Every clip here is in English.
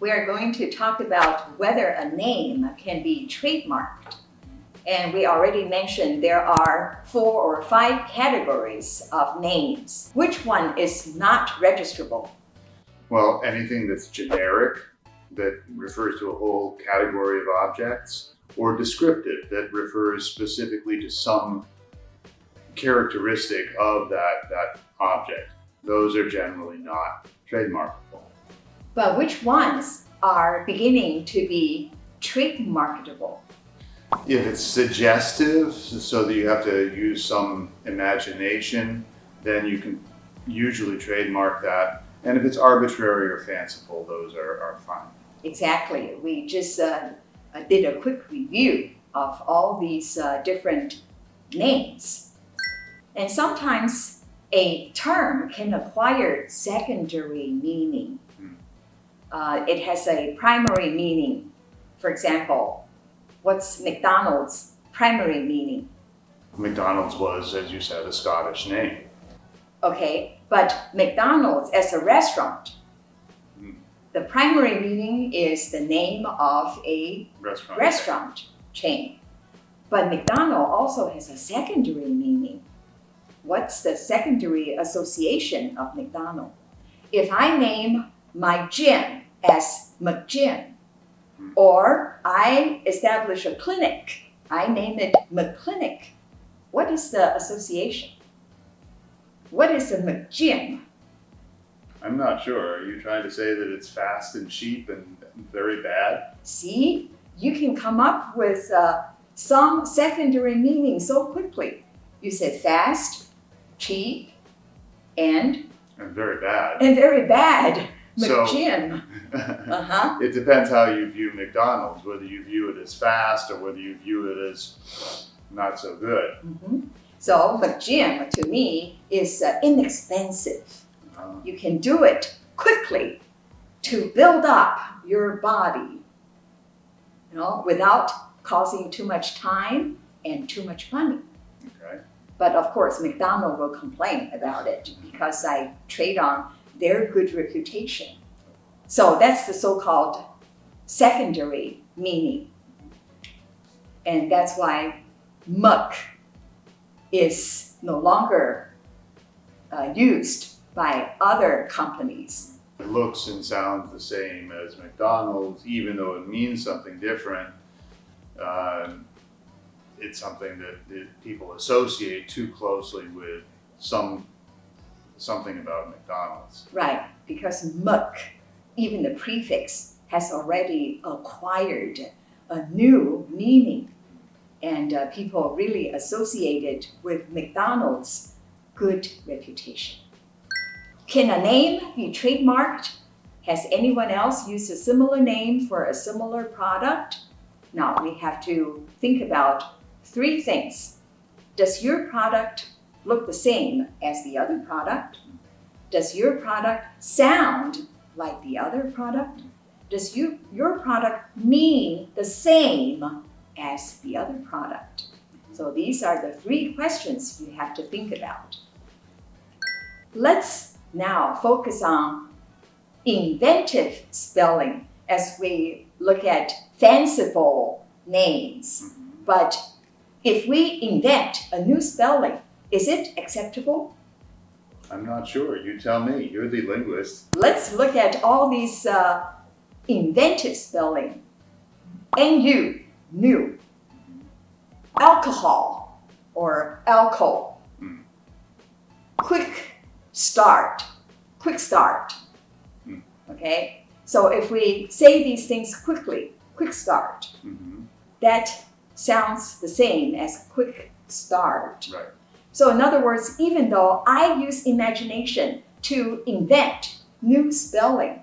we're going to talk about whether a name can be trademarked. And we already mentioned there are 4 or 5 categories of names. Which one is not registrable? Well, anything that's generic, that refers to a whole category of objects, or descriptive, that refers specifically to some characteristic of that object. Those are generally not trademarkable. But which ones are beginning to be trademarketable? If it's suggestive, so that you have to use some imagination, then you can usually trademark that. And if it's arbitrary or fanciful, those are fine. Exactly. We just did a quick review of all these different names. And sometimes a term can acquire secondary meaning. It has a primary meaning. For example, what's McDonald's primary meaning? McDonald's was, as you said, a Scottish name. Okay, but McDonald's as a restaurant, the primary meaning is the name of a restaurant chain. But McDonald also has a secondary meaning. What's the secondary association of McDonald? If I name my gym as McGym, or I establish a clinic, I name it McClinic, what is the association? What is a McGym? I'm not sure. Are you trying to say that it's fast and cheap and very bad? See, you can come up with some secondary meaning so quickly. You said fast, cheap, and very bad. And very bad. So, McGym. It depends how you view McDonald's, whether you view it as fast or whether you view it as not so good. So McGym, to me, is inexpensive. You can do it quickly to build up your body, without causing too much time and too much money. Okay. But of course, McDonald will complain about it because I trade on their good reputation. So that's the so-called secondary meaning. And that's why Mc is no longer used by other companies. It looks and sounds the same as McDonald's, even though it means something different. It's something that people associate too closely with something about McDonald's. Right, because Mc, even the prefix, has already acquired a new meaning. And people really associate it with McDonald's good reputation. Can a name be trademarked? Has anyone else used a similar name for a similar product? Now we have to think about 3 things. Does your product look the same as the other product? Does your product sound like the other product? Does your product mean the same as the other product? So these are the 3 questions you have to think about. Let's now focus on inventive spelling as we look at fanciful names. But if we invent a new spelling, is it acceptable? I'm not sure. You tell me. You're the linguist. Let's look at all these inventive spelling. NU, new. Alcohol or alcohol. Quick start. Okay? So if we say these things quickly, quick start, that sounds the same as quick start. Right. So in other words, even though I use imagination to invent new spelling,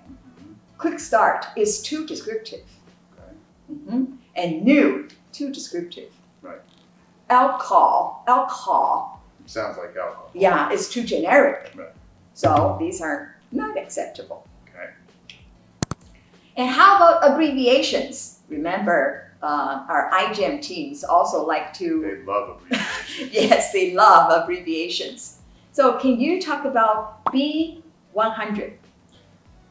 quick start is too descriptive. Okay. And new, too descriptive. Right. Alcohol. Sounds like alcohol. Yeah, it's too generic. Right. So these are not acceptable. Okay. And how about abbreviations? Remember, our iGEM teams also like to... They love abbreviations. Yes, they love abbreviations. So can you talk about B100?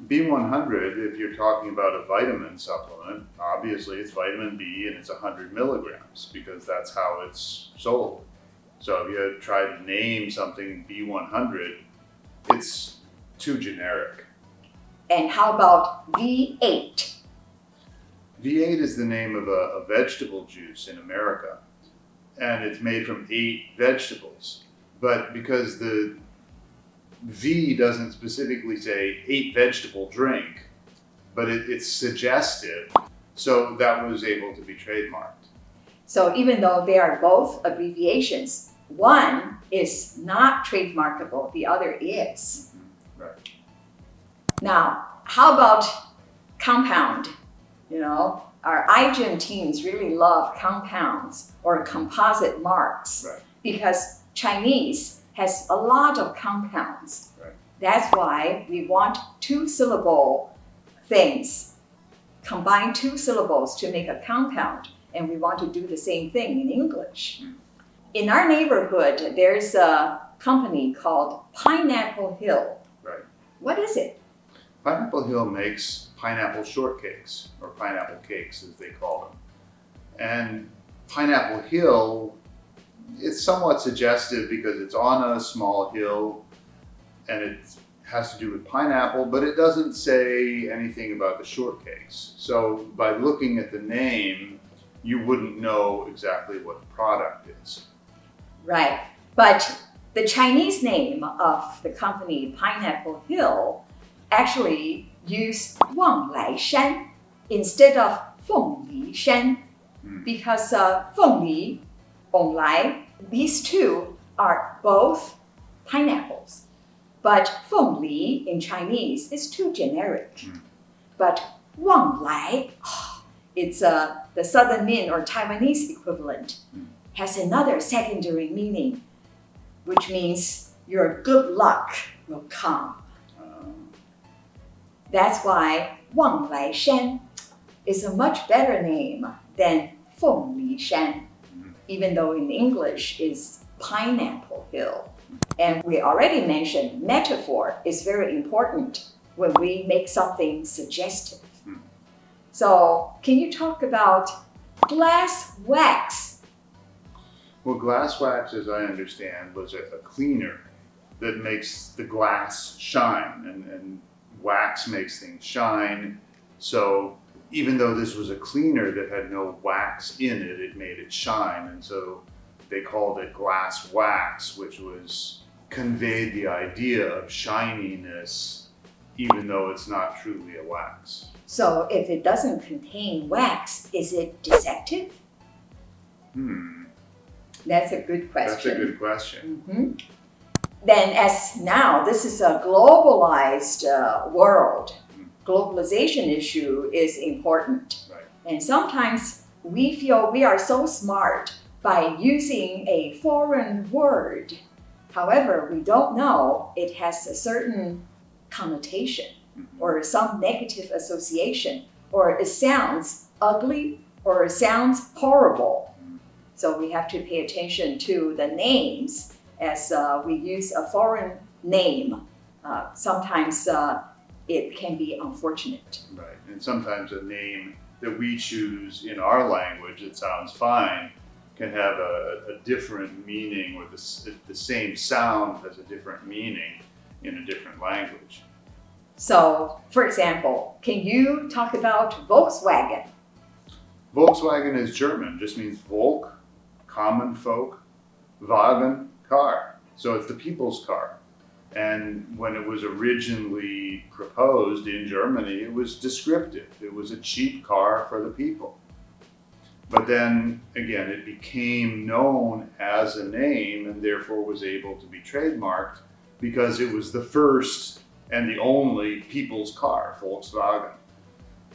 B100, if you're talking about a vitamin supplement, obviously it's vitamin B and it's 100 milligrams because that's how it's sold. So if you try to name something B100, it's too generic. And how about V8? V8 is the name of a vegetable juice in America, and it's made from 8 vegetables. But because the V doesn't specifically say 8 vegetable drink, but it's suggestive, so that was able to be trademarked. So even though they are both abbreviations, one is not trademarkable, the other is. Right. Now, how about compound? You know, our iGEM teams really love compounds or composite marks Right. because Chinese has a lot of compounds. Right. That's why we want 2-syllable things, combine 2 syllables to make a compound, and we want to do the same thing in English. In our neighborhood, there's a company called Pineapple Hill. Right. What is it? Pineapple Hill makes pineapple shortcakes, or pineapple cakes as they call them. And Pineapple Hill, it's somewhat suggestive because it's on a small hill and it has to do with pineapple, but it doesn't say anything about the shortcakes. So by looking at the name, you wouldn't know exactly what the product is. Right. But the Chinese name of the company Pineapple Hill actually use Wang Lai Shan instead of Feng Li Shan because Feng Li, Wang Lai, these two are both pineapples. But Feng Li in Chinese is too generic. But Wang Lai, it's the Southern Min or Taiwanese equivalent, has another secondary meaning, which means your good luck will come. That's why Wang Lai Shan is a much better name than Feng Li Shan, even though in English is Pineapple Hill. And we already mentioned metaphor is very important when we make something suggestive. So can you talk about glass wax? Well, glass wax, as I understand, was a cleaner that makes the glass shine, and wax makes things shine. So even though this was a cleaner that had no wax in it, it made it shine. And so they called it glass wax, which was conveyed the idea of shininess, even though it's not truly a wax. So if it doesn't contain wax, is it deceptive? That's a good question. That's a good question. Then as now, this is a globalized world. Globalization issue is important. Right. And sometimes we feel we are so smart by using a foreign word. However, we don't know it has a certain connotation or some negative association, or it sounds ugly or it sounds horrible. So we have to pay attention to the names as we use a foreign name. Sometimes it can be unfortunate. Right. And sometimes a name that we choose in our language that sounds fine can have a different meaning, or the same sound has a different meaning in a different language. So, for example, can you talk about Volkswagen? Volkswagen is German, just means Volk, common folk, Wagen, car. So it's the people's car. And when it was originally proposed in Germany, it was descriptive. It was a cheap car for the people. But then again, it became known as a name and therefore was able to be trademarked because it was the first and the only people's car, Volkswagen,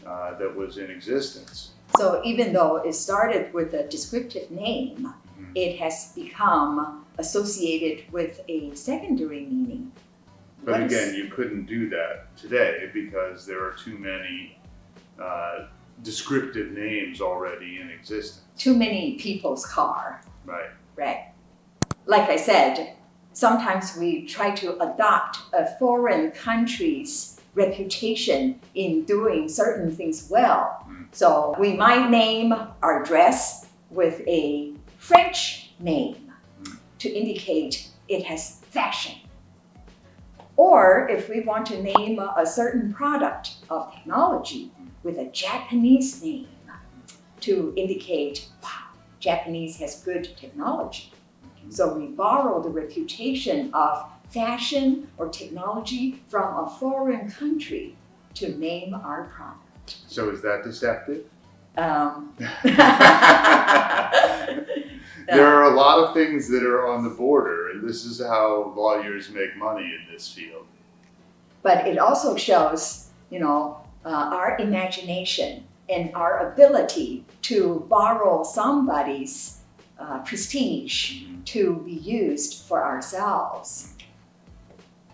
that was in existence. So even though it started with a descriptive name, it has become associated with a secondary meaning. But again, you couldn't do that today because there are too many descriptive names already in existence. Too many people's car. Right. Right. Like I said, sometimes we try to adopt a foreign country's reputation in doing certain things well. So we might name our dress with a French name to indicate it has fashion. Or if we want to name a certain product of technology with a Japanese name to indicate, wow, Japanese has good technology. So we borrow the reputation of fashion or technology from a foreign country to name our product. So is that deceptive? There are a lot of things that are on the border, and this is how lawyers make money in this field. But it also shows, our imagination and our ability to borrow somebody's prestige to be used for ourselves.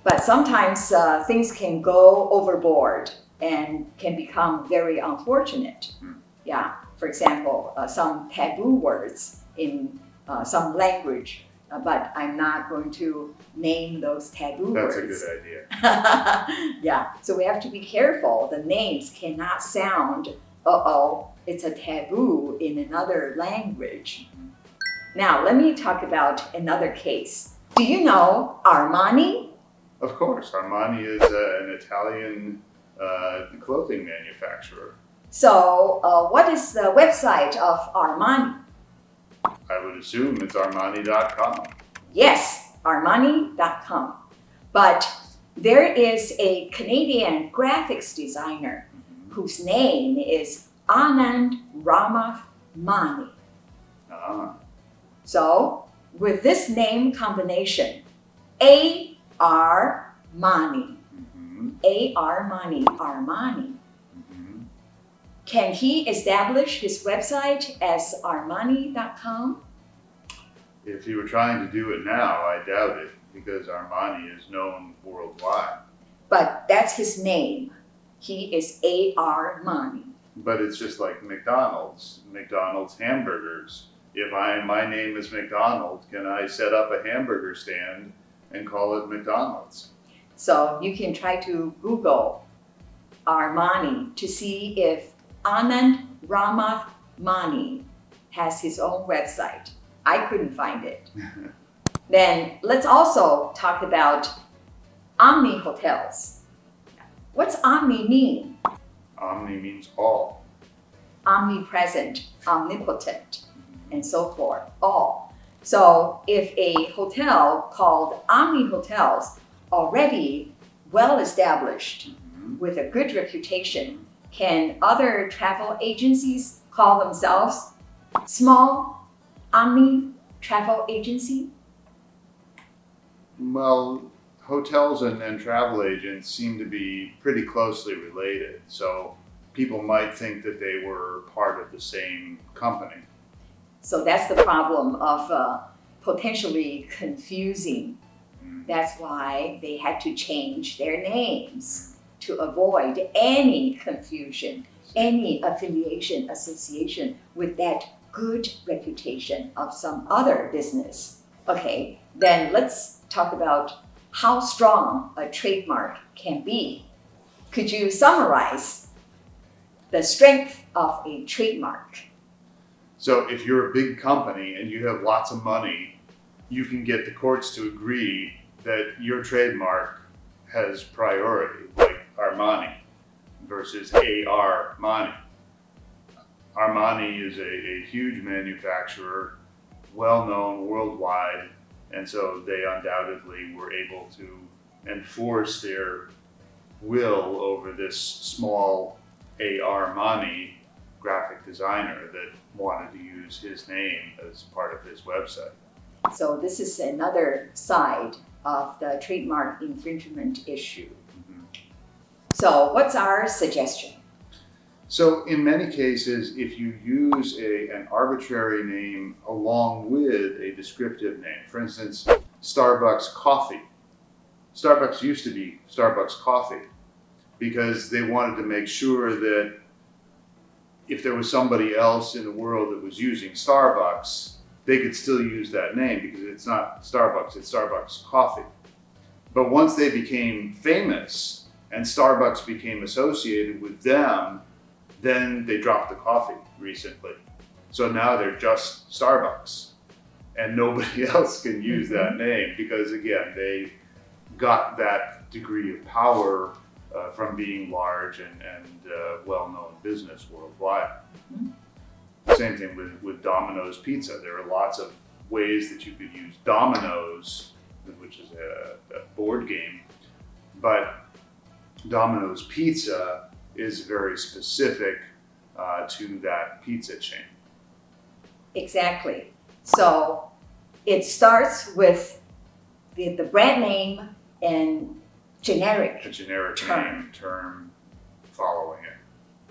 But sometimes things can go overboard and can become very unfortunate. Yeah, for example, some taboo words in some language, but I'm not going to name those taboo words. That's a good idea. Yeah, so we have to be careful. The names cannot sound, it's a taboo in another language. Now, let me talk about another case. Do you know Armani? Of course, Armani is an Italian clothing manufacturer. So, what is the website of Armani? I would assume it's Armani.com. Yes, Armani.com. But there is a Canadian graphics designer whose name is Anand Ramath Mani. So, with this name combination, A.R. Mani, A.R. Mani, Armani, can he establish his website as Armani.com? If he were trying to do it now, I doubt it, because Armani is known worldwide. But that's his name. He is A.R. Mani. But it's just like McDonald's hamburgers. If my name is McDonald, can I set up a hamburger stand and call it McDonald's? So you can try to Google Armani to see if Anand Ramath Mani has his own website. I couldn't find it. Then let's also talk about Omni Hotels. What's Omni mean? Omni means all. Omnipresent, omnipotent, and so forth, all. So if a hotel called Omni Hotels, already well established with a good reputation, can other travel agencies call themselves small Omni travel agency? Well, hotels and travel agents seem to be pretty closely related, so people might think that they were part of the same company. So that's the problem of potentially confusing. That's why they had to change their names to avoid any confusion, any affiliation, association with that good reputation of some other business. Okay, then let's talk about how strong a trademark can be. Could you summarize the strength of a trademark? So if you're a big company and you have lots of money, you can get the courts to agree that your trademark has priority, like Armani versus A.R. Mani. Armani is a huge manufacturer, well known worldwide, and so they undoubtedly were able to enforce their will over this small A.R. Mani graphic designer that wanted to use his name as part of his website. So this is another side of the trademark infringement issue. So what's our suggestion? So in many cases, if you use an arbitrary name along with a descriptive name, for instance, Starbucks coffee. Starbucks used to be Starbucks coffee because they wanted to make sure that if there was somebody else in the world that was using Starbucks, they could still use that name because it's not Starbucks, it's Starbucks coffee. But once they became famous, and Starbucks became associated with them, then they dropped the coffee recently. So now they're just Starbucks, and nobody else can use that name because, again, they got that degree of power from being large and well-known business worldwide. Same thing with Domino's Pizza. There are lots of ways that you could use Domino's, which is a board game, but Domino's Pizza is very specific to that pizza chain. Exactly. So it starts with the brand name and generic. A generic name term following it.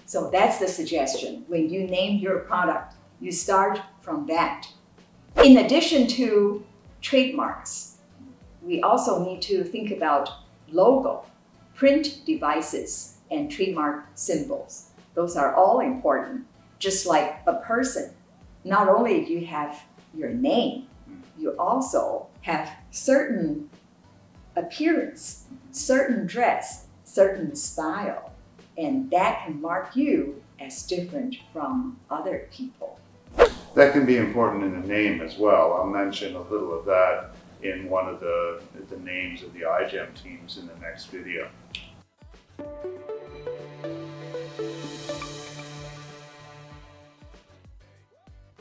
So that's the suggestion. When you name your product, you start from that. In addition to trademarks, we also need to think about logo, print devices, and trademark symbols. Those are all important. Just like a person, not only do you have your name, you also have certain appearance, certain dress, certain style, and that can mark you as different from other people. That can be important in the name as well. I'll mention a little of that in one of the names of the iGEM teams in the next video.